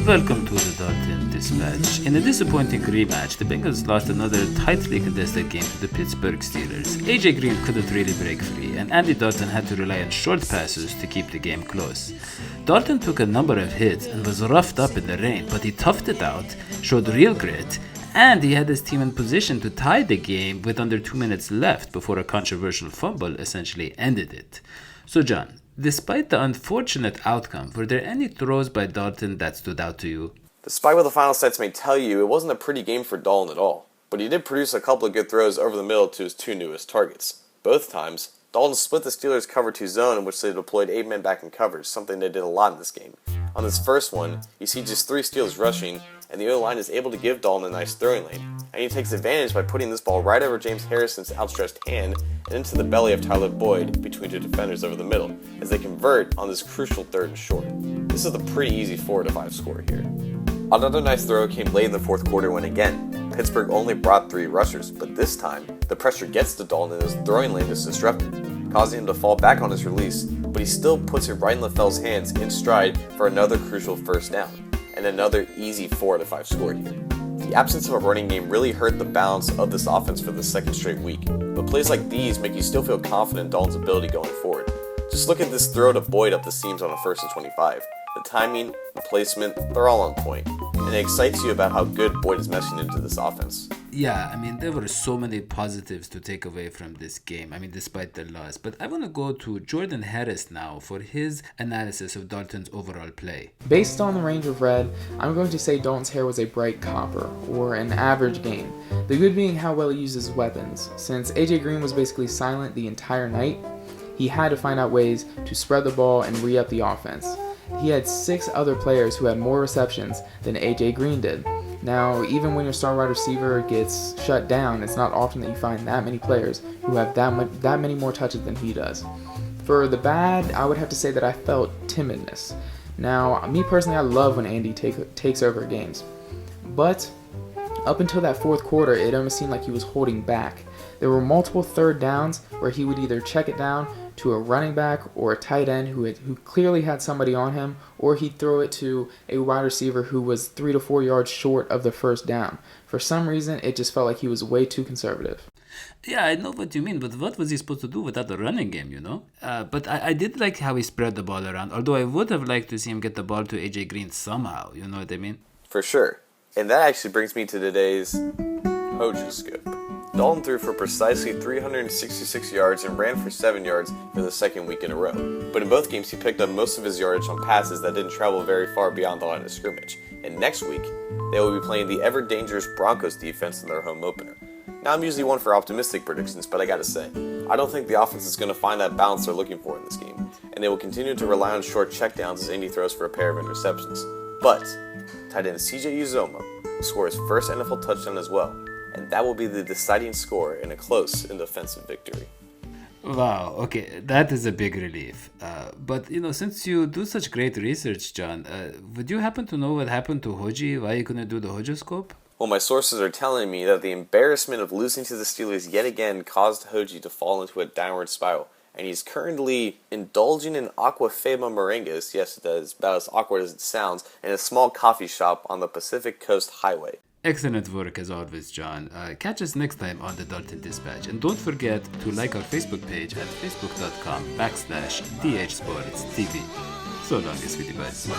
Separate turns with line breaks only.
Welcome to the Dalton Dispatch. In a disappointing rematch, the Bengals lost another tightly contested game to the Pittsburgh Steelers. AJ Green couldn't really break free, and Andy Dalton had to rely on short passes to keep the game close. Dalton took a number of hits and was roughed up in the rain, but he toughed it out, showed real grit, and he had his team in position to tie the game with under 2 minutes left before a controversial fumble essentially ended it. So John, despite the unfortunate outcome, were there any throws by Dalton that stood out to you?
Despite what the final stats may tell you, it wasn't a pretty game for Dalton at all. But he did produce a couple of good throws over the middle to his two newest targets. Both times, Dalton split the Steelers' cover 2 zone in which they deployed 8 men back in coverage, something they did a lot in this game. On this first one, you see just 3 Steelers rushing, and the O-line is able to give Dalton a nice throwing lane. And he takes advantage by putting this ball right over James Harrison's outstretched hand and into the belly of Tyler Boyd between 2 defenders over the middle, as they convert on this crucial 3rd and short. This is a pretty easy 4-5 score here. Another nice throw came late in the 4th quarter when again, Pittsburgh only brought 3 rushers, but this time, the pressure gets to Dalton and his throwing lane is disrupted, causing him to fall back on his release, but he still puts it right in LaFell's hands in stride for another crucial first down, and another easy 4-5 score here. The absence of a running game really hurt the balance of this offense for the second straight week, but plays like these make you still feel confident in Dalton's ability going forward. Just look at this throw to Boyd up the seams on a 1st and 25. The timing, the placement, they're all on point, and it excites you about how good Boyd is meshing into this offense.
Yeah, there were so many positives to take away from this game, despite the loss. But I want to go to Jordan Harris now for his analysis of Dalton's overall play.
Based on the range of red, I'm going to say Dalton's hair was a bright copper, or an average game. The good being how well he uses weapons. Since AJ Green was basically silent the entire night, he had to find out ways to spread the ball and re-up the offense. He had 6 other players who had more receptions than AJ Green did. Now, even when your star wide receiver gets shut down, it's not often that you find that many players who have that many more touches than he does. For the bad, I would have to say that I felt timidness. Now, me personally, I love when Andy takes over games. But up until that 4th quarter, it almost seemed like he was holding back. There were multiple 3rd downs where he would either check it down to a running back or a tight end who clearly had somebody on him, or he'd throw it to a wide receiver who was 3 to 4 yards short of the first down. For some reason, it just felt like he was way too conservative.
Yeah, I know what you mean, but what was he supposed to do without the running game, But I did like how he spread the ball around, although I would have liked to see him get the ball to AJ Green somehow, you know what I mean?
For sure. And that actually brings me to today's Mojo Scoop. Dalton threw for precisely 366 yards and ran for 7 yards for the second week in a row. But in both games, he picked up most of his yardage on passes that didn't travel very far beyond the line of scrimmage. And next week, they will be playing the ever-dangerous Broncos defense in their home opener. Now, I'm usually one for optimistic predictions, but I gotta say, I don't think the offense is going to find that balance they're looking for in this game, and they will continue to rely on short checkdowns as Indy throws for a pair of interceptions. But tight end CJ Uzomah will score his first NFL touchdown as well, and that will be the deciding score in a close and defensive victory.
Wow, okay, that is a big relief. But, since you do such great research, John, would you happen to know what happened to Hoji? Why you couldn't do the Mojo Scoop?
Well, my sources are telling me that the embarrassment of losing to the Steelers yet again caused Hoji to fall into a downward spiral, and he's currently indulging in aquafaba meringues, yes, that is about as awkward as it sounds, in a small coffee shop on the Pacific Coast Highway.
Excellent work as always, John. Catch us next time on the Dalton Dispatch. And don't forget to like our Facebook page at facebook.com/DHSportsTV. So long, sweetie buds.